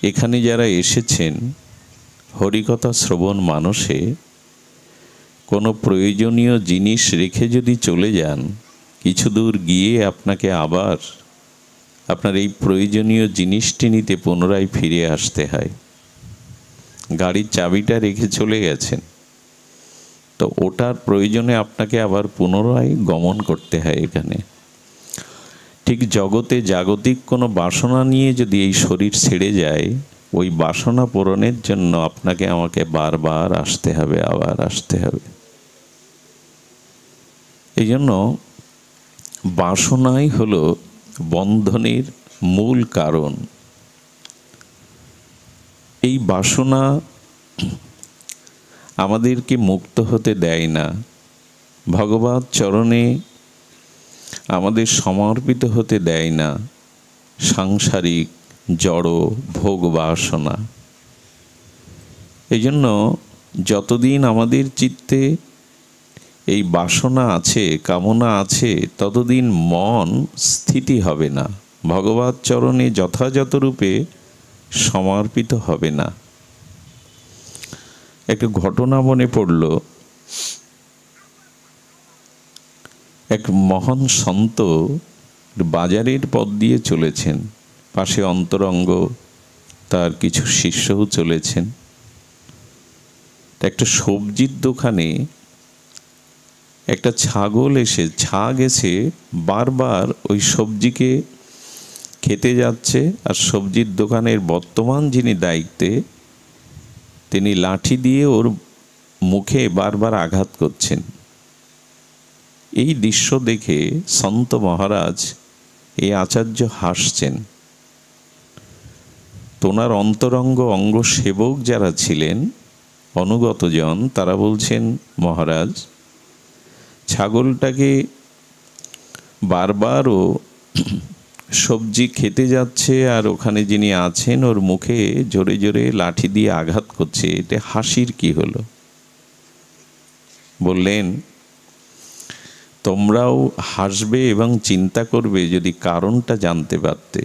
এখানে যারা এসেছেন হরিকথা শ্রবণ মানসে কোনো প্রয়োজনীয় জিনিস রেখে যদি চলে যান, কিছু দূর গিয়ে আপনাকে আবার আপনার এই প্রয়োজনীয় জিনিসটি নিতে পুনরায় ফিরে আসতে হয়। গাড়ির চাবিটা রেখে চলে গেছেন, তো ওটার প্রয়োজনে আপনাকে আবার পুনরায় গমন করতে হয় এখানে। ঠিক জগতে জাগতিক কোনো বাসনা নিয়ে যদি এই শরীর ছেড়ে যায়, ওই বাসনা পূরণের জন্য আপনাকে আমাকে বারবার আসতে হবে, আবার আসতে হবে। এই জন্য বাসনাই হলো বন্ধনের মূল কারণ। এই বাসনা আমাদেরকে মুক্ত হতে দেয় না, ভগবত চরণে আমাদের সমর্পিত হতে দেয় না সাংসারিক জড় ভোগ বাসনা। এই জন্য যতদিন আমাদের চিত্তে এই বাসনা আছে, কামনা আছে, ততদিন মন স্থিতি হবে না, ভগবত চরণে যথাযথ রূপে সমর্পিত হবে না। একটা ঘটনা মনে পড়ল। এক মহান সন্ত বাজারের পথ দিয়ে চলেছেন, পাশে অন্তরঙ্গ তার কিছু শিষ্যও চলেছেন। একটা সবজির দোকানে একটা ছাগ এসে বারবার ওই সবজিকে খেতে যাচ্ছে, আর সবজির দোকানের বর্তমান যিনি দায়িত্বে, তিনি লাঠি দিয়ে ওর মুখে বারবার আঘাত করছেন। এই দৃশ্য দেখে সন্ত মহারাজ এই আচার্য হাসছেন। তোনার অন্তরঙ্গ অঙ্গ সেবক যারা ছিলেন, অনুগতজন, তারা বলছেন, মহারাজ, ছাগলটাকে বারবারও সবজি খেতে যাচ্ছে, আর ওখানে যিনি আছেন ওর মুখে জোরে জোরে লাঠি দিয়ে আঘাত করছে, এটা হাসির কি হলো? বললেন, তোমরাও হাসবে এবং চিন্তা করবে যদি কারণটা জানতে পারতে।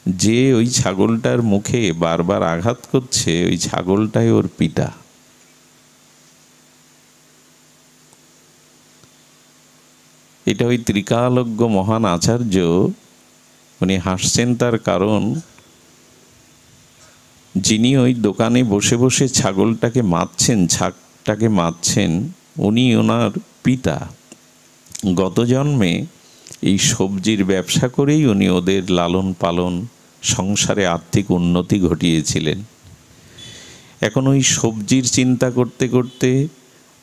যে ওই ছাগলটার মুখে বারবার আঘাত করছে, ওই ছাগলটাই ওর পিতা। এটা ওই ত্রিকালজ্ঞ মহান আচার্য উনি হাসছেন, তার কারণ যিনি ওই দোকানে বসে বসে ছাগলটাকে মারছেন, উনি ওনার পিতা। গত জন্মে এই সবজির ব্যবসা করেই উনি ওদের লালন পালন, সংসারে আর্থিক উন্নতি ঘটিয়েছিলেন। এখন ওই সবজির চিন্তা করতে করতে,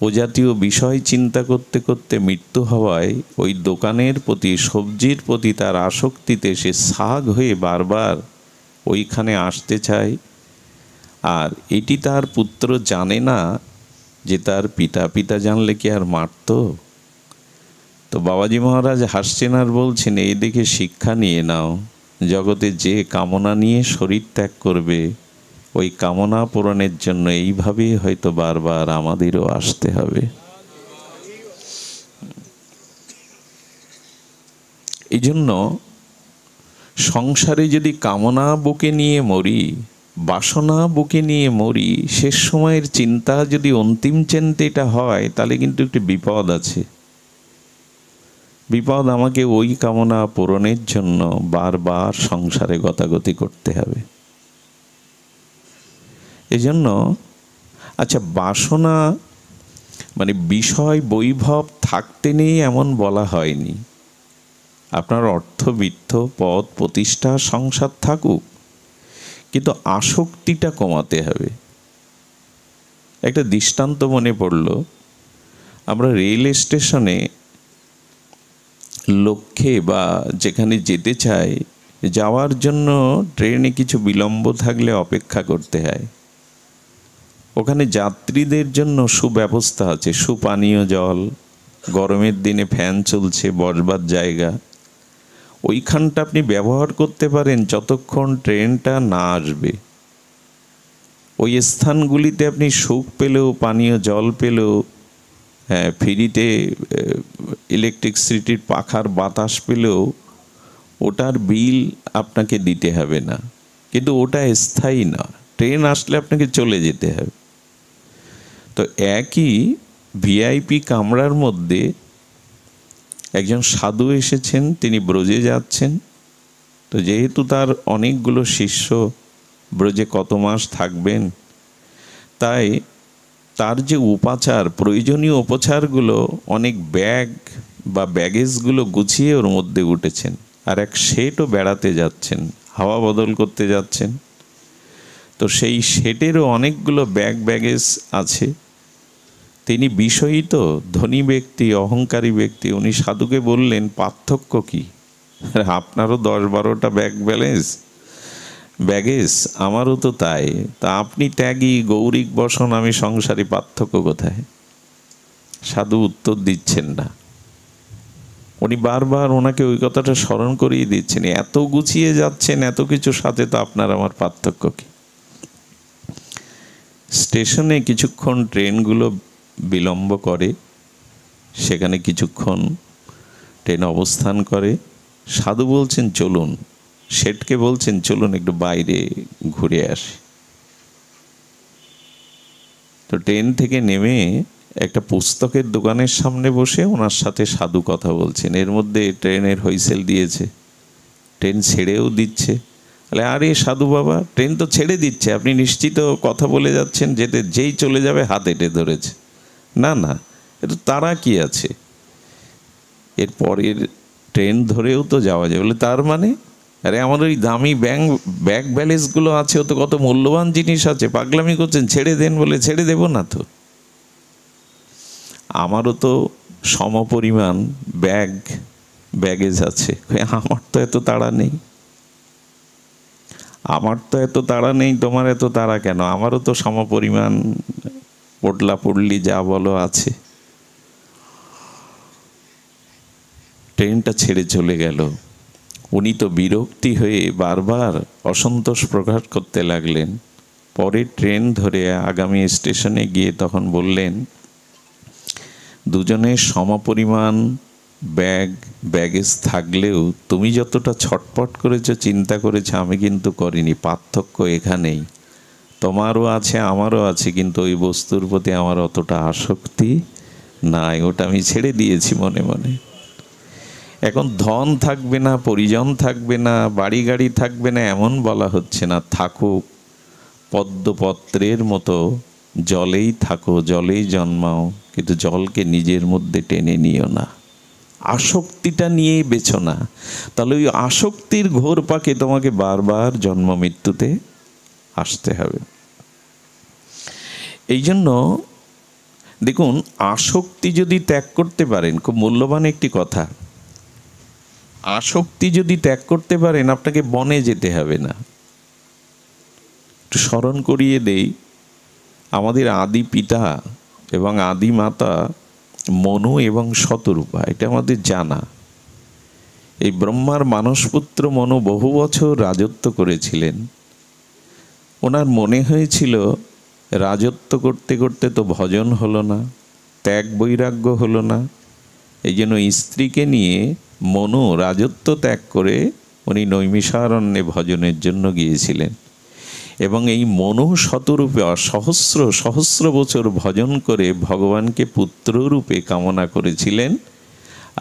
ও জাতীয় বিষয় চিন্তা করতে করতে মৃত্যু হওয়ায় ওই দোকানের প্রতি, সবজির প্রতি তার আসক্তিতে সে সাগ হয়ে বারবার ওইখানে আসতে চায়। আর এটি তার পুত্র জানে না যে তার পিতা জানলে কি আর মারত? তো বাবাজি মহারাজ হাসছেন আর বলছেন, এই দেখে শিক্ষা নিয়ে নাও, জগতে যে কামনা নিয়ে শরীর ত্যাগ করবে, ওই কামনা পূরণের জন্য এইভাবেই হয়তো বারবার আমাদেরও আসতে হবে। এই জন্য সংসারে যদি কামনা বুকে নিয়ে মরি, বাসনা বুকে নিয়ে মরি, শেষ সময়ের চিন্তা যদি অন্তিম চিন্তাটা হয়, তাহলে কিন্তু একটি বিপদ আছে। বিপদ, আমাকে ওই কামনা পূরণের জন্য বারবার সংসারে গতাগতি করতে হবে। এজন্য আচ্ছা, বাসনা মানে বিষয় বৈভব থাকতে নেই এমন বলা হয়নি। আপনার অর্থবিত্ত, পদ, প্রতিষ্ঠা, সংসার থাকুক, কিন্তু আসক্তিটা কমাতে হবে। একটা দৃষ্টান্ত মনে পড়ল। আমরা রেল স্টেশনে লক্ষ্যে বা যেখানে যেতে চাই, যাওয়ার জন্য ট্রেনে কিছু বিলম্ব থাকলে অপেক্ষা করতে হয়। ওখানে যাত্রীদের জন্য সুব্যবস্থা আছে, সুপানীয় জল, গরমের দিনে ফ্যান চলছে, বসবার জায়গা। ওইখানটা আপনি ব্যবহার করতে পারেন যতক্ষণ ট্রেনটা না আসবে। ওই স্থানগুলিতে আপনি সুখ পেলেও, পানীয় জল পেলেও, ফ্রিতে ইলেকট্রিসিটির পাখার বাতাস পেলেও ওটার বিল আপনাকে দিতে হবে না। কিন্তু ওটা স্থায়ী না, ট্রেন আসলে আপনাকে চলে যেতে হবে। তো একই ভিআইপি কামরার মধ্যে একজন সাধু এসেছেন, তিনি ব্রজে যাচ্ছেন। তো যেহেতু তার অনেকগুলো শিষ্য ব্রজে কত মাস থাকবেন, তাই তার যে উপাচার, প্রয়োজনীয় উপচারগুলো, অনেক ব্যাগ বা ব্যাগেজগুলো গুছিয়ে ওর মধ্যে উঠেছেন। আর এক শেঠও বেড়াতে যাচ্ছেন, হাওয়া বদল করতে যাচ্ছেন। তো সেই শেঠেরও অনেকগুলো ব্যাগেজ আছে। তিনি বিষয়িত ধনী ব্যক্তি, অহংকারী ব্যক্তি। উনি সাধুকে বললেন, পার্থক্য কি? আপনারও 10-12টা ব্যাগেজ, আমারও তো তাই। তা আপনি ত্যাগী, গৌরিক বসন, আমি সংসারী, পার্থক্য কোথায়? সাধু উত্তর দিচ্ছেন না। উনি বারবার ওনাকে ওই কথাটা স্মরণ করিয়ে দিচ্ছেন, এত গুছিয়ে যাচ্ছেন, এত কিছু সাথে, তো আপনার আমার পার্থক্য কি? স্টেশনে কিছুক্ষণ ট্রেনগুলো বিলম্ব করে, সেখানে কিছুক্ষণ ট্রেন অবস্থান করে। সাধু বলছেন চলুন, শেঠকে বলছেন চলুন একটু বাইরে ঘুরে আসি। তো ট্রেন থেকে নেমে একটা পুস্তকের দোকানের সামনে বসে ওনার সাথে সাধু কথা বলছেন। এর মধ্যে ট্রেনের হুইসেল দিয়েছে, ট্রেন ছেড়েও দিচ্ছে। আরে সাধু বাবা, ট্রেন তো ছেড়ে দিচ্ছে, আপনি নিশ্চিত কথা বলে যাচ্ছেন, যেই চলে যাবে হাত এঁটে ধরেছে। না না, এটা তারা কি আছে, এর পরের ট্রেন ধরেও তো যাওয়া যায়। বলে তার মানে? আরে আমার ওই দামি ব্যাগ ব্যালেন্সগুলো আছে, ও তো কত মূল্যবান জিনিস আছে, পাগলামি করছেন, ছেড়ে দেন। বলে ছেড়ে দেব না তো, আমারও তো সমপরিমাণ ব্যাগেজ আছে। আমার তো এত তাড়া নেই, তোমার এত তাড়া কেন? আমারও তো সমপরিমাণ পটলা পড়লি যা বলো আছে। ট্রেনটা ছেড়ে চলে গেল। উনি তো বিরক্তি হয়ে বারবার অসন্তোষ প্রকাশ করতে লাগলেন। পরে ট্রেন ধরে আগামী স্টেশনে গিয়ে তখন বললেন, দুজনের সমপরিমাণ ব্যাগেজ থাকলেও তুমি যতটা ছটপট করেছো, চিন্তা করেছো, আমি কিন্তু করিনি। পার্থক্য এখানেই, তোমারও আছে আমারও আছে, কিন্তু ওই বস্তুর প্রতি আমার অতটা আসক্তি নাই, ওটা আমি ছেড়ে দিয়েছি মনে মনে। এখন ধন থাকবে না, পরিজন থাকবে না, বাড়ি গাড়ি থাকবে না, এমন বলা হচ্ছে না। থাকুক পদ্মপত্রের মতো, জলেই থাকো, জলেই জন্মাও, কিন্তু জলকে নিজের মধ্যে টেনে নিও না, আসক্তিটা নিয়ে বেছো না। তাহলে ওই আসক্তির ঘোর পাকে তোমাকে বারবার জন্ম মৃত্যুতে আসতে হবে। এই জন্য দেখুন, আসক্তি যদি ত্যাগ করতে পারেন, খুব মূল্যবান একটি কথা, আসক্তি যদি ত্যাগ করতে পারেন, আপনাকে বনে যেতে হবে না। একটু স্মরণ করিয়ে দেই, আমাদের আদি পিতা এবং আদি মাতা মনু এবং শতরূপা, এটা আমাদের জানা। এই ব্রহ্মার মানসপুত্র মনু বহু বছর রাজত্ব করেছিলেন। ওনার মনে হয়েছিল রাজত্ব করতে করতে তো ভজন হলো না, ত্যাগ বৈরাগ্য হলো না। এই জন্য স্ত্রীকে নিয়ে মনু রাজত্ব ত্যাগ করে উনি নৈমিষারণ্যে ভজনের জন্য গিয়েছিলেন। এবং এই মনু শতরূপে সহস্র সহস্র বছর ভজন করে ভগবানকে পুত্ররূপে কামনা করেছিলেন।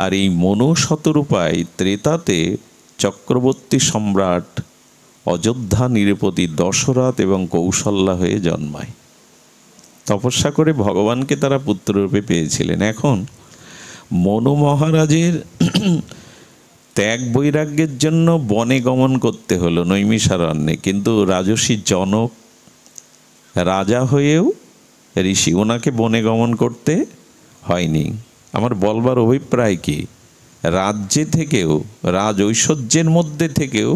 আর এই মনু শতরূপায় ত্রেতাতে চক্রবর্তী সম্রাট অযোধ্যা নৃপতি দশরথ এবং কৌশল্যা হয়ে জন্মায়। তপস্যা করে ভগবানকে তারা পুত্ররূপে পেয়েছিলেন। এখন মনু মহারাজের ত্যাগ বৈরাগ্যের জন্য বনে গমন করতে হলো, নৈমিষারণ্যে। কিন্তু রাজর্ষি জনক রাজা হয়েও ঋষি, ওনাকে বনে গমন করতে হয়নি। আমার বলবার অভিপ্রায় কি, রাজ্যে থেকেও, রাজ ঐশ্বর্যের মধ্যে থেকেও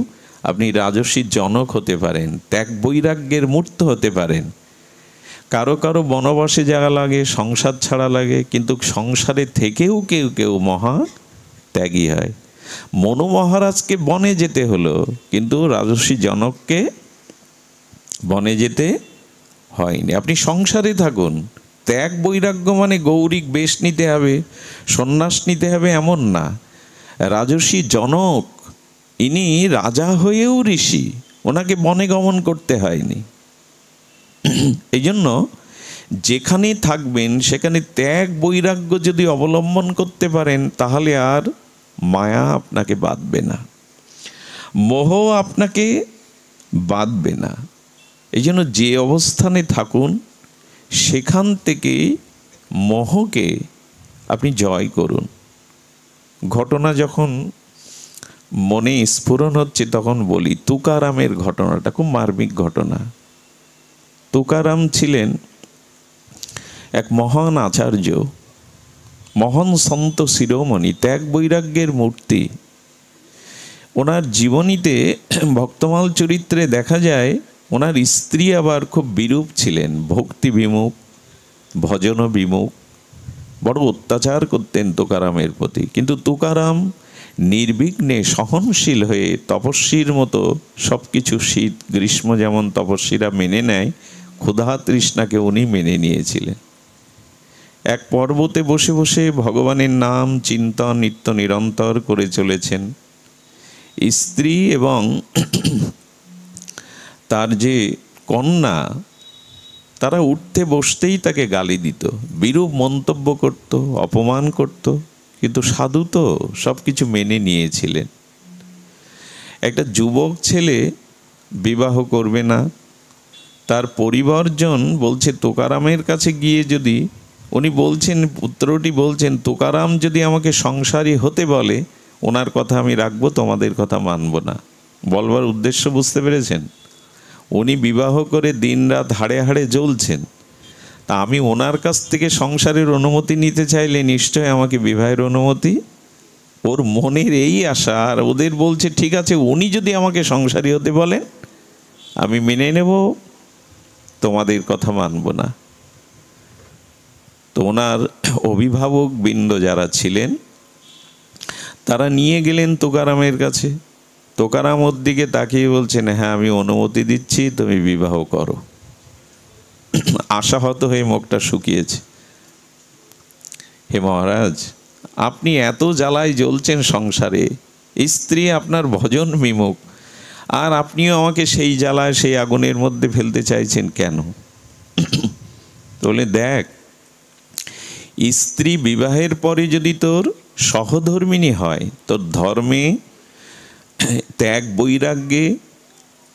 আপনি রাজর্ষি জনক হতে পারেন, ত্যাগ বৈরাগ্যের মূর্ত হতে পারেন। কারো কারো বনবাসে যাওয়া লাগে, সংসার ছাড়া লাগে, কিন্তু সংসারে থেকেও কেউ কেউ মহা ত্যাগী হয়। মনু মহারাজকে বনে যেতে হলো, কিন্তু রাজর্ষি জনককে বনে যেতে হয়নি। আপনি সংসারে থাকুন, ত্যাগ বৈরাগ্য মানে গৌরিক বেশ নিতে হবে, সন্ন্যাস নিতে হবে, এমন না। রাজর্ষি জনক ইনি রাজা হয়েও ঋষি, ওনাকে বনে গমন করতে হয়নি। এই জন্য যেখানে থাকবেন সেখানে ত্যাগ বৈরাগ্য যদি অবলম্বন করতে পারেন, তাহলে আর মায়া আপনাকে বাঁধবে না, মোহ আপনাকে বাঁধবে না। এই জন্য যে অবস্থানে থাকুন সেখান থেকে মোহকে আপনি জয় করুন। ঘটনা যখন মনে স্ফুরণ হচ্ছে তখন বলি, তুকারামের ঘটনাটা খুব মার্মিক ঘটনা। তুকারাম ছিলেন এক মহান আচার্য, মহান সন্ত শিরোমণি, ত্যাগ বৈরাগ্যের মূর্তি। ওনার জীবনীতে ভক্তমাল চরিত্রে দেখা যায় ওনার স্ত্রী আবার খুব বিরূপ ছিলেন, ভক্তি বিমুখ, ভজন বিমুখ, বড় অত্যাচার করতেন তুকারামের প্রতি। কিন্তু তুকারাম নির্বিঘ্নে সহনশীল হয়ে তপস্বীর মতো সব কিছু, শীত গ্রীষ্ম যেমন তপস্বীরা মেনে নেয়, ক্ষুধা তৃষ্ণাকে উনি মেনে নিয়েছিলেন। এক পর্বতে বসে বসে ভগবানের নাম চিন্তন নিত্য নিরন্তর করে চলেছেন। স্ত্রী এবং তার যে কন্যা, তারা উঠতে বসতেই তাকে গালি দিত, বিরূপ মন্তব্য করত, অপমান করত। কিন্তু সাধু তো সব কিছু মেনে নিয়েছিলেন। একটা যুবক ছেলে বিবাহ করবে না, তার পরিবারজন বলছে তুকারামের কাছে গিয়ে যদি, উনি বলছেন, পুত্রটি বলছেন, তুকারাম যদি আমাকে সংসারী হতে বলে ওনার কথা আমি রাখবো, তোমাদের কথা মানব না। বলবার উদ্দেশ্য বুঝতে পেরেছেন? উনি বিবাহ করে দিনরাত হাড়ে হাড়ে জ্বলছেন, তা আমি ওনার কাছ থেকে সংসারের অনুমতি নিতে চাইলে নিশ্চয় আমাকে বিবাহের অনুমতি, ওর মনের এই আশা। আর ওদের বলছে ঠিক আছে, উনি যদি আমাকে সংসারী হতে বলেন আমি মেনে নেব, তোমাদের কথা মানব না। তো ওনার অভিভাবক বৃন্দ যারা ছিলেন তারা নিয়ে গেলেন তুকারামের কাছে। তুকারাম ওর দিকে তাকিয়ে বলছেন, হ্যাঁ আমি অনুমতি দিচ্ছি, তুমি বিবাহ করো। আশাহত হয়ে মুখটা শুকিয়েছে। হে মহারাজ, আপনি এত জ্বালায় জ্বলছেন সংসারে, স্ত্রী আপনার ভজন বিমুখ, আর আপনিও আমাকে সেই জ্বালায় সেই আগুনের মধ্যে ফেলতে চাইছেন কেন? বলে, দেখ, স্ত্রী বিবাহের পরে যদি তোর সহধর্মিণী হয়, তোর ধর্মে ত্যাগ বৈরাগ্যে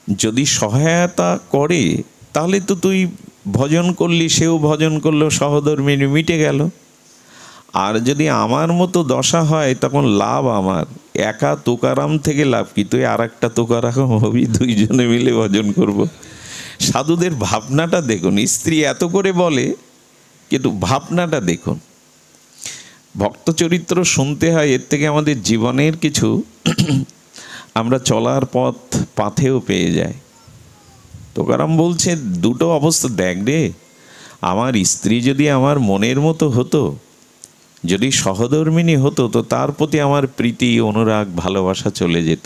যদি সহায়তা করে, তাহলে তো তুই ভজন করলি, সেও ভজন করলো, সহধর্মিণী মিটে গেল। আর যদি আমার মতো দশা হয় তখন লাভ আমার, একা তুকারাম থেকে লাভ কি? তুই আর একটা তুকারাম হবি, দুইজনে মিলে ভজন করব। সাধুদের ভাবনাটা দেখুন, স্ত্রী এত করে বলে কিন্তু ভাবনাটা দেখুন। ভক্ত চরিত্র শুনতে হয়, এর থেকে আমাদের জীবনের কিছু আমরা চলার পাথেও পেয়ে যায়। তুকারাম বলছে, দুটো অবস্থা দেখ রে, আমার স্ত্রী যদি আমার মনের মতো হতো, যদি সহধর্মিণী হতো, তো তার প্রতি আমার প্রীতি অনুরাগ ভালোবাসা চলে যেত।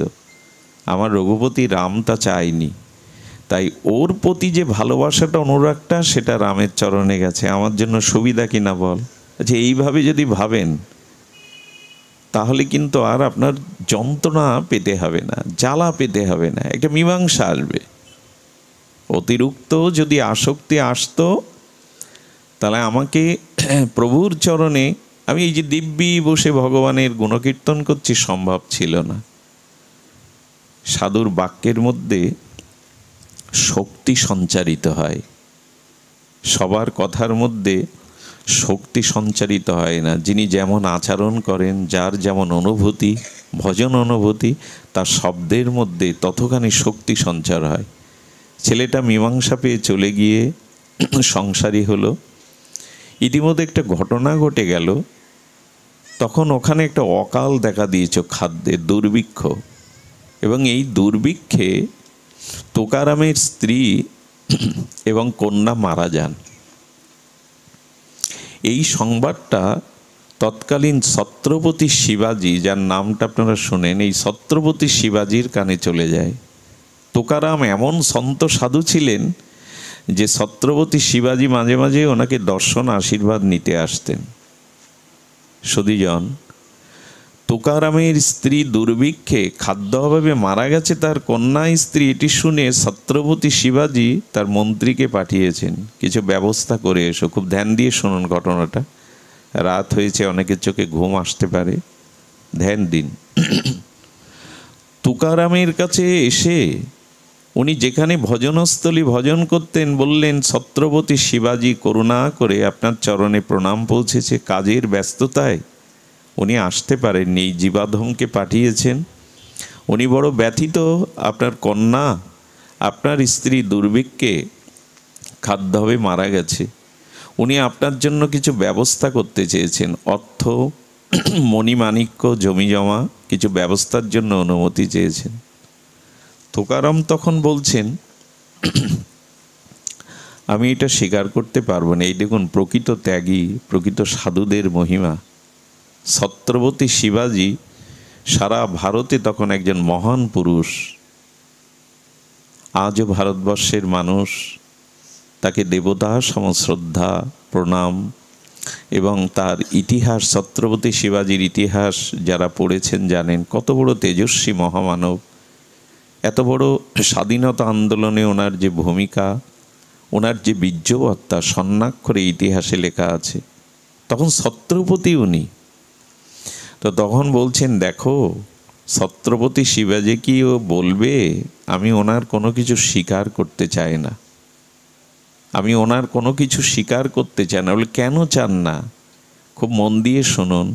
আমার রঘুপতি রাম তা চায়নি, তাই ওর প্রতি যে ভালোবাসাটা অনুরাগটা সেটা রামের চরণে গেছে। আমার জন্য সুবিধা কিনা বল? আচ্ছা, এইভাবে যদি ভাবেন তাহলে কিন্তু আর আপনার যন্ত্রণা পেতে হবে না, জ্বালা পেতে হবে না, একটা মীমাংসা আসবে। অতিরিক্ত যদি আসক্তি আসতো তাহলে আমাকে প্রভুর চরণে, আমি এই যে দিব্যি বসে ভগবানের গুণকীর্তন করছি, সম্ভব ছিল না। সাধুর বাক্যের মধ্যে শক্তি সঞ্চারিত হয়, সবার কথার মধ্যে শক্তি সঞ্চারিত হয় না। যিনি যেমন আচরণ করেন, যার যেমন অনুভূতি, ভজন অনুভূতি, তার শব্দের মধ্যে ততখানি শক্তি সঞ্চার হয়। ছেলেটা মীমাংসা পেয়ে চলে গিয়ে সংসারী হলো। ইতিমধ্যে একটা ঘটনা ঘটে গেল, তখন ওখানে একটা অকাল দেখা দিয়েছে, খাদ্যের দুর্ভিক্ষ। এবং এই দুর্ভিক্ষে তুকারামের স্ত্রী এবং কন্যা মারা যান। এই সংবাদটা তৎকালীন ছত্রপতি শিবাজি, যার নামটা আপনারা শোনেন, এই ছত্রপতি শিবাজির কানে চলে যায়। তুকারাম এমন সন্ত সাধু ছিলেন যে ছত্রপতি শিবাজি মাঝে মাঝে ওনাকে দর্শন আশীর্বাদ নিতে আসতেন। সুধীজন, তুকারামের স্ত্রী দুর্ভিক্ষে খাদ্য অভাবে মারা গেছে তার কন্যা স্ত্রী, এটি শুনে ছত্রপতি শিবাজি তার মন্ত্রীকে পাঠিয়েছেন, কিছু ব্যবস্থা করে এসো। খুব ধ্যান দিয়ে শুনুন ঘটনাটা, রাত হয়েছে, অনেকের চোখে ঘুম আসতে পারে, ধ্যান দিন। তুকারামের কাছে এসে উনি যেখানে ভজনস্থলী ভজন করতেন বললেন, ছত্রপতি শিবাজি করুণা করে আপনার চরণে প্রণাম পৌঁছেছে, কাজের ব্যস্ততায় উনি আসতে পারেননি, এই জীবাধমকে পাঠিয়েছেন, উনি বড় ব্যথিত, আপনার কন্যা আপনার স্ত্রী দুর্ভিক্ষে খাদ্যভাবে মারা গেছে, উনি আপনার জন্য কিছু ব্যবস্থা করতে চেয়েছেন, অর্থ মণিমাণিক্য জমি জমা কিছু ব্যবস্থার জন্য অনুমতি চেয়েছেন। তুকারাম তখন বলছেন, আমি এটা স্বীকার করতে পারবো না। এই দেখুন প্রকৃত ত্যাগী, প্রকৃত সাধুদের মহিমা। ছত্রপতি শিবাজি সারা ভারতে তখন একজন মহান পুরুষ। আজও ভারতবর্ষের মানুষ তাকে দেবতা সম শ্রদ্ধা প্রণাম, এবং তার ইতিহাস, ছত্রপতি শিবাজির ইতিহাস যারা পড়েছেন জানেন কত বড় তেজস্বী মহামানব, এত বড় স্বাধীনতা আন্দোলনে ওনার যে ভূমিকা, ওনার যে বীর্যবত্তা স্বর্ণাক্ষরে ইতিহাসে লেখা আছে। তখন ছত্রপতি উনি, তো তখন বলছেন, দেখো ছত্রপতি শিবাজি কি ও বলবে, আমি ওনার কোনো কিছু স্বীকার করতে চাই না, আমি ওনার কোনো কিছু স্বীকার করতে চাই না। বলে কেন চান না? খুব মন দিয়ে শুনুন।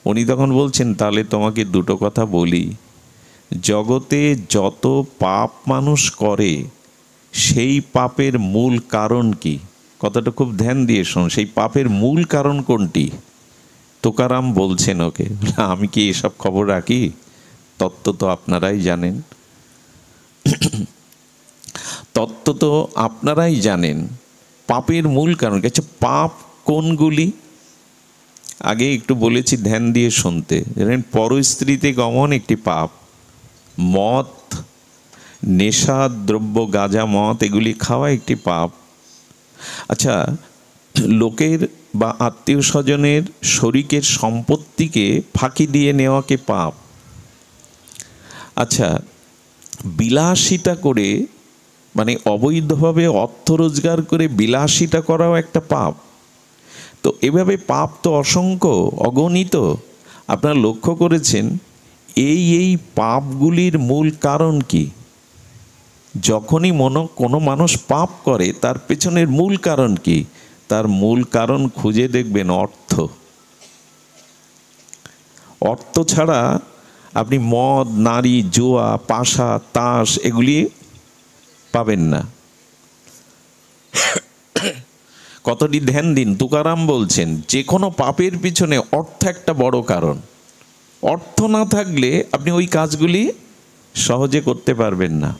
উনি তখন বলছেন, তাহলে তোমাকে দুটো কথা বলি, জগতে যত পাপ মানুষ করে সেই পাপের মূল কারণ কি? কথাটা খুব ধ্যান দিয়ে শুনুন, সেই পাপের মূল কারণ কোনটি? তুকারাম বলছেন ওকে, আমি কি এসব খবর রাখি? তত্ত্ব তো আপনারাই জানেন, তত্ত্ব তো আপনারাই জানেন। পাপের মূল কারণ কি? পাপ কোনগুলি? আগে একটু বলেছি, ধ্যান দিয়ে শুনতে। জানেন, পরস্ত্রীতে গমন একটি পাপ, মদ, নেশা দ্রব্য, গাঁজা মদ এগুলি খাওয়া একটি পাপ। আচ্ছা, লোকের বা আত্মীয় স্বজনের শরিকের সম্পত্তিকে ফাঁকি দিয়ে নেওয়াকে পাপ। আচ্ছা, বিলাসিতা করে, মানে অবৈধভাবে অর্থ রোজগার করে বিলাসিতা করাও একটা পাপ। তো এভাবে পাপ তো অসংখ্য, অগণিত। আপনারা লক্ষ্য করেছেন এই পাপগুলির মূল কারণ কি? যখনই কোনো মানুষ পাপ করে তার পেছনের মূল কারণ কি? তার মূল কারণ খুঁজে দেখবেন অর্থ। অর্থ ছাড়া আপনি মদ, নারী, জুয়া, পাশা, তাস এগুলি পাবেন না। কতটি ধ্যান দিন। তুকারাম বলছেন যে কোনো পাপের পিছনে অর্থ একটা বড় কারণ। অর্থ না থাকলে আপনি ওই কাজগুলি সহজে করতে পারবেন না।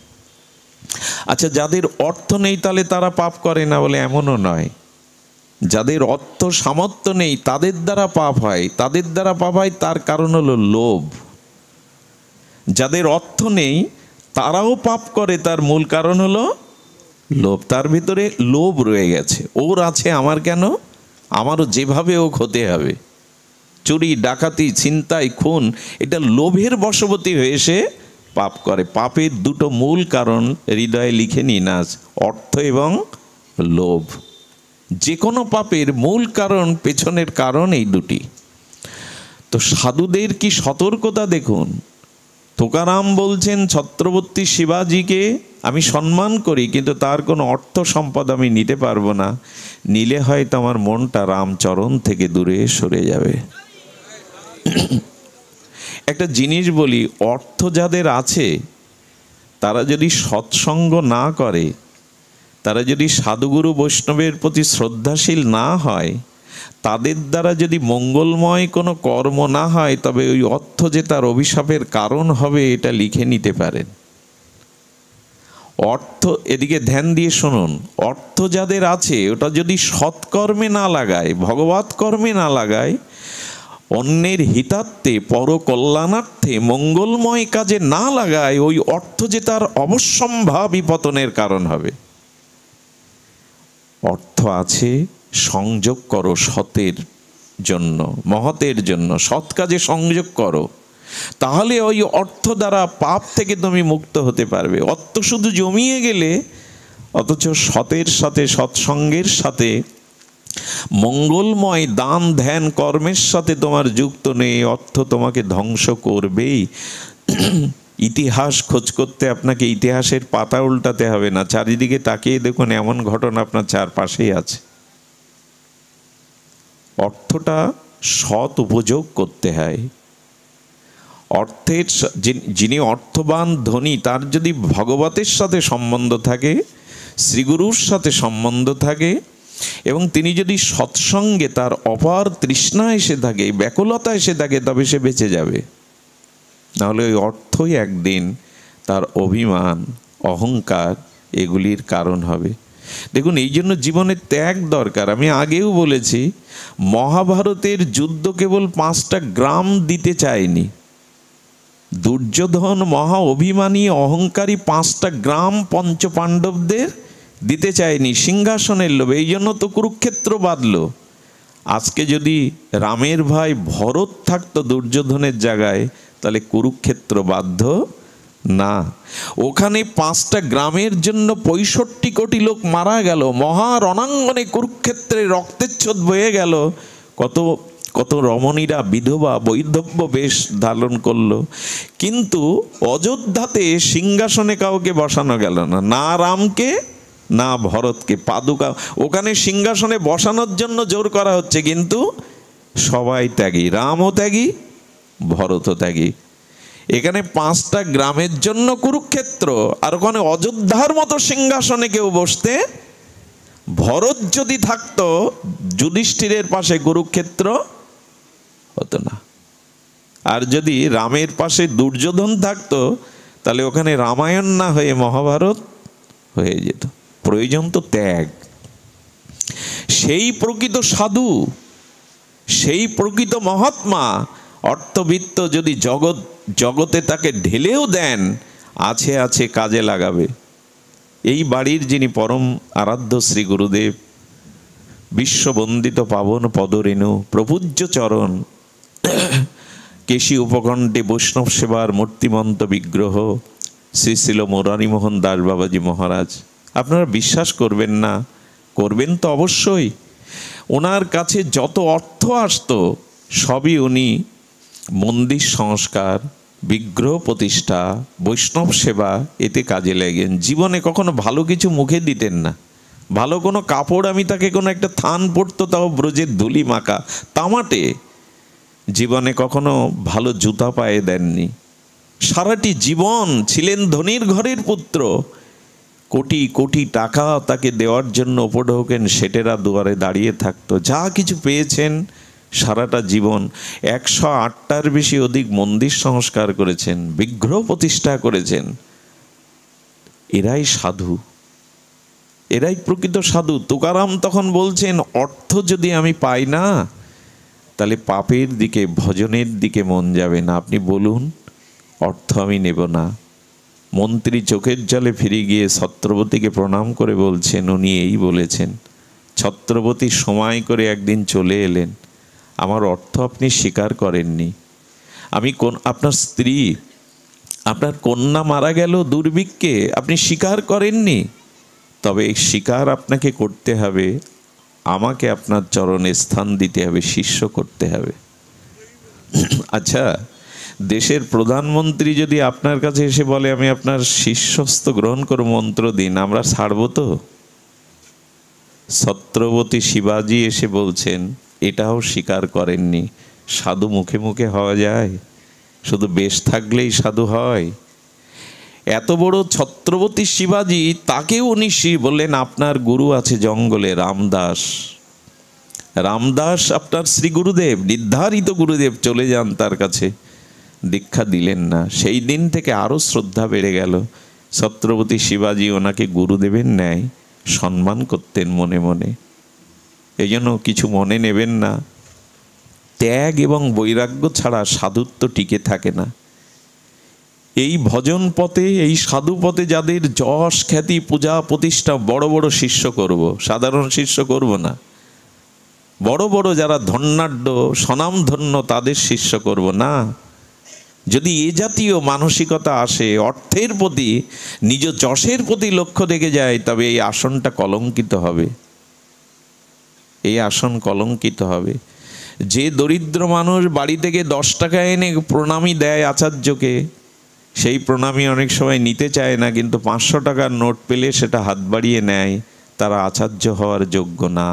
আচ্ছা, যাদের অর্থ নেই তাহলে তারা পাপ করে না বলে এমনও নয়। যাদের অর্থ সামর্থ্য নেই তাদের দ্বারা পাপ হয়, তাদের দ্বারা পাপ হয়, তার কারণ হলো লোভ। যাদের অর্থ নেই তারাও পাপ করে, তার মূল কারণ হলো লোভ। তার ভিতরে লোভ রয়ে গেছে, ওর আছে আমার কেন, আমারও যেভাবে ও হতে হবে। চুরি, ডাকাতি, ছিনতাই, খুন, এটা লোভের বশবর্তী হয়ে সে পাপ করে। পাপের দুটো মূল কারণ হৃদয়ে লিখে নিন আজ, অর্থ এবং লোভ। যে কোনো পাপের মূল কারণ, পেছনের কারণ এই দুটি। তো সাধুদের কি সতর্কতা দেখুন। তুকারাম বলছেন, ছত্রপতি শিবাজিকে আমি সম্মান করি, কিন্তু তার কোনো অর্থ সম্পদ আমি নিতে পারবো না। নিলে হয়তো আমার মনটা রামচরণ থেকে দূরে সরে যাবে। একটা জিনিস বলি, অর্থ যাদের আছে তারা যদি সৎসঙ্গ না করে, তারা যদি সাধুগুরু বৈষ্ণবের প্রতি শ্রদ্ধাশীল না হয়, তাদের দ্বারা যদি মঙ্গলময় কোনো কর্ম না হয়, তবে ওই অর্থ যে তার অভিশাপের কারণ হবে এটা লিখে নিতে পারেন। অর্থ, এদিকে ধ্যান দিয়ে শুনুন, অর্থ যাদের আছে ওটা যদি সৎকর্মে না লাগায়, ভগবৎ কর্মে না লাগায়, অন্যের হিতার্থে, পরকল্যাণার্থে, মঙ্গলময় কাজে না লাগায়, ওই অর্থ যে তার অবশ্যম্ভাবী পতনের কারণ হবে। অর্থ আছে, সংযোগ করো সতের জন্য, মহতের জন্য সৎ কাজে সংযোগ করো, তাহলে ওই অর্থ দ্বারা পাপ থেকে তুমি মুক্ত হতে পারবে। অর্থ শুধু জমিয়ে গেলে, অথচ সতের সাথে, সৎসঙ্গের সাথে, মঙ্গলময় দান ধ্যান কর্মের সাথে তোমার যুক্ত নেই, অর্থ তোমাকে ধ্বংস করবেই। ইতিহাস খোঁজ করতে আপনাকে ইতিহাসের পাতা উল্টাতে হবে না, চারিদিকে তাকিয়ে দেখুন এমন ঘটনা আপনার চারপাশেই আছে। অর্থটা সৎ উপযোগ করতে হয়। অর্থের যিনি অর্থবান ধনী, তার যদি ভগবতের সাথে সম্বন্ধ থাকে, শ্রীগুরুর সাথে সম্বন্ধ থাকে, এবং তিনি যদি সৎসঙ্গে তার অপার তৃষ্ণা এসে থাকে, ব্যাকুলতা এসে থাকে, তবে সে বেঁচে যাবে। নাহলে ওই অর্থই একদিন তার অভিমান, অহংকার এগুলির কারণ হবে। দেখুন, এই জন্য জীবনে ত্যাগ দরকার। আমি আগেও বলেছি, মহাভারতের যুদ্ধ কেবল 5টা গ্রাম দিতে চায়নি। দুর্যোধন মহা অভিমানী অহংকারী 5টা গ্রাম পঞ্চপাণ্ডবদের দিতে চায়নি সিংহাসনের লোভে। এই জন্য তো কুরুক্ষেত্র বাঁধল। আজকে যদি রামের ভাই ভরত থাকতো দুর্যোধনের জায়গায়, তাহলে কুরুক্ষেত্র বাধ্য না। ওখানে 5টা গ্রামের জন্য 65 কোটি লোক মারা গেল। মহা রণাঙ্গনে কুরুক্ষেত্রে রক্তেচ্ছদ বয়ে গেল। কত কত রমণীরা বিধবা বৈধব্য বেশ ধারণ করলো, কিন্তু অযোধ্যাতে সিংহাসনে কাউকে বসানো গেল না, না রামকে না ভরতকে। পাদুকা ওখানে সিংহাসনে বসানোর জন্য জোর করা হচ্ছে, কিন্তু সবাই ত্যাগী, রামও ত্যাগী, ভরতও ত্যাগী। এখানে 5টা গ্রামের জন্য কুরুক্ষেত্র, আর ওখানে অযোধ্যার মতো সিংহাসনে কেউ বসতে, ভরত যদি থাকতো যুধিষ্ঠিরের পাশে, কুরুক্ষেত্র হতো না। আর যদি রামের পাশে দুর্যোধন থাকতো, তাহলে ওখানে রামায়ণ না হয়ে মহাভারত হয়ে যেত। প্রয়োজন তো ত্যাগ। সেই প্রকৃত সাধু, সেই প্রকৃত মহাত্মা অর্থবিত্ত যদি জগতে তাকে ঢেলেও দেন, আছে আছে কাজে লাগাবে। এই বাড়ির যিনি পরম আরাধ্য শ্রী গুরুদেব, বিশ্ববন্দিত পাবন পদরেণু, প্রপূজ্য চরণ, কেশী উপকণ্ঠে বৈষ্ণব সেবার মূর্তিমন্ত বিগ্রহ শ্রী শ্রীল মুরারিমোহন দাস বাবাজি মহারাজ, আপনারা বিশ্বাস করবেন না, করবেন তো অবশ্যই। ওনার কাছে যত অর্থ আসতো সবই উনি মন্দির সংস্কার, বিগ্রহ প্রতিষ্ঠা, বৈষ্ণব সেবা এতে কাজে লাগেন। জীবনে কখনো ভালো কিছু মুখে দিতেন না। ভালো কোনো কাপড় আমি তাকে কোনো একটা থান পরতো, তাও ব্রজের ধুলি মাখা তামাটে। জীবনে কখনো ভালো জুতা পায়ে দেননি। সারাটি জীবন ছিলেন ধনীর ঘরের পুত্র। কোটি কোটি টাকা তাকে দেওয়ার জন্য উপঢৌকেন সেটেরা দুয়ারে দাঁড়িয়ে থাকতো। যা কিছু পেয়েছেন সারাটা জীবন 108টার বেশি অধিক মন্দির সংস্কার করেছেন, বিগ্রহ প্রতিষ্ঠা করেছেন। এরাই সাধু, এরাই প্রকৃত সাধু। তুকারাম তখন বলছেন, অর্থ যদি আমি পাই না, তাহলে পাপের দিকে, ভজনের দিকে মন যাবে না। আপনি বলুন, অর্থ আমি নেব না। মন্ত্রী চোখের জলে ফিরে গিয়ে ছত্রবতীকে প্রণাম করে বলছেন, উনি এই বলেছেন। ছত্রবতী সময় করে একদিন চলে এলেন, আমার অর্থ আপনি স্বীকার করেননি। আমি আপনার স্ত্রী, আপনার কন্যা মারা গেল দুর্ভিক্ষে, আপনি স্বীকার করেননি। তবে এই স্বীকার আপনাকে করতে হবে, আমাকে আপনার চরণে স্থান দিতে হবে, শিষ্য করতে হবে। আচ্ছা, দেশের প্রধানমন্ত্রী যদি আপনার কাছে এসে বলে আমি আপনার শিষ্যস্ত গ্রহণ করে মন্ত্র দিন, আমরা ছাড়ব তো? ছত্রবতী শিবাজি এসে বলছেন, এটাও স্বীকার করেননি। সাধু মুখে মুখে হওয়া যায়? শুধু বেশ থাকলেই সাধু হয়? এত বড় ছত্রবতী শিবাজি, তাকেও উনি বললেন আপনার গুরু আছে জঙ্গলে, রামদাস। রামদাস আপনার শ্রী গুরুদেব, নির্ধারিত গুরুদেব, চলে যান তার কাছে। দীক্ষা দিলেন না। সেই দিন থেকে আরও শ্রদ্ধা বেড়ে গেল। ছত্রপতি শিবাজি ওনাকে গুরুদেবের ন্যায় সম্মান করতেন মনে মনে। এই জন্য কিছু মনে নেবেন না, ত্যাগ এবং বৈরাগ্য ছাড়া সাধুত্ব টিকে থাকে না। এই ভজন পথে, এই সাধু পথে যাদের যশ খ্যাতি পূজা প্রতিষ্ঠা, বড় বড় শিষ্য করব, সাধারণ শিষ্য করব না। বড় বড় যারা ধন্যাঢ্য স্বনামধন্য তাদের শিষ্য করব না। যদি এ জাতীয় মানসিকতা আসে, অর্থের প্রতি, নিজ যশের প্রতি লক্ষ্য রেখে যায়, তবে এই আসনটা কলঙ্কিত হবে। এই আসন কলঙ্কিত হবে। যে দরিদ্র মানুষ বাড়ি থেকে 10 টাকা এনে প্রণামী দেয় আচার্যকে, সেই প্রণামী অনেক সময় নিতে চায় না, কিন্তু 500 টাকার নোট পেলে সেটা হাত বাড়িয়ে নেয়, তারা আচার্য হওয়ার যোগ্য না।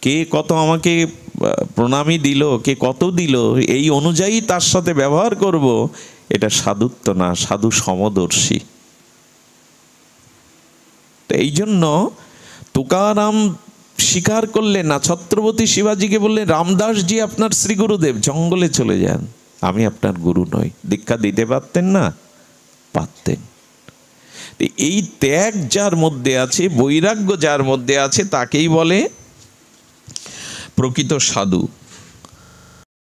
কে কত আমাকে প্রণামী দিল, কে কত দিল, এই অনুযায়ী তার সাথে ব্যবহার করব, এটা সাধুত্ব না, সাধু সমদর্শী। তো এই জন্য তুকারাম স্বীকার করলেন না। ছত্রপতি শিবাজিকে বললেন, রামদাসজি আপনার শ্রী গুরুদেব, জঙ্গলে চলে যান, আমি আপনার গুরু নই। দীক্ষা দিতে পারতেন না? পারতেন। এই ত্যাগ যার মধ্যে আছে, বৈরাগ্য যার মধ্যে আছে, তাকেই বলে প্রকৃত সাধু।